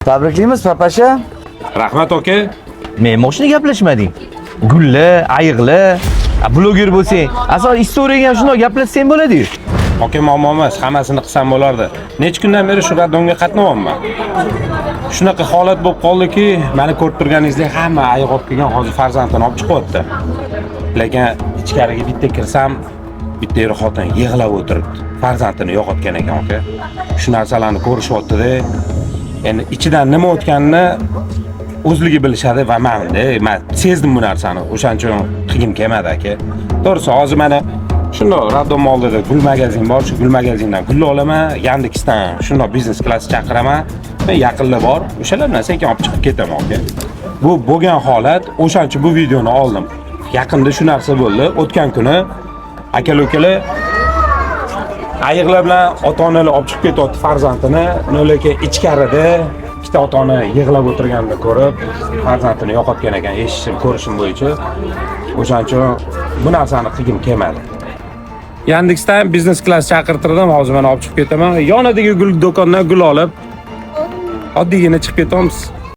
Tabriklaymiz papasha. Rahmat aka. Men mashina gaplashmading. Gullar, ayiqlar, bloger bo'lsang, asal istoriyaga ham shunday gaplashsang bo'ladi-yu. Aka muammo emas, hammasini qilsam bo'lardi. Necha kundan beri shu radonga qatnayapman. Shunaqa holat bo'lib qoldiki, meni ko'rib turganingizdek hamma ayiq olib kelgan hozir farzandini olib chiqyapti. Lekin ichkariga bitta kirsam, bitta er xotin yig'lab o'tiribdi. Farzandini yo'qotgan ekan aka. Shu narsalarni ko'rishyapti-da. Endi ichidan nima o'tganini o'zligi bilishadi va men sezdim bu narsani. O'shaning uchun qilgim kelmadi aka. To'g'risi hozir mana shundoq radom oldida gul magazin bor, shu gul magazindan gul olaman, Yandexdan shundoq biznes klass chaqiraman. Men yaqinda bor, o'shalardan sekin olib chiqib ketaman aka. Bu bo'lgan holat, o'shaning uchun bu videoni oldim. Yaqinda shu narsa bo'ldi. O'tgan kuni aka-ukalar ayiqlar bilan ota-onalar olib chiqib ketyapti farzandini, lekin ichkarida ikkita ota-ona yig'lab o'tirganini ko'rib, farzandini yo'qotgan ekan, eshitishim, ko'rishim bo'yicha. O'shaning uchun bu narsani qilgim kelmadi. Yandexdan biznes klass chaqirtirdim, hozir men olib chiqib ketaman. Yonidagi gul do'kondan gul olib, oddiygina chiqib ketamiz.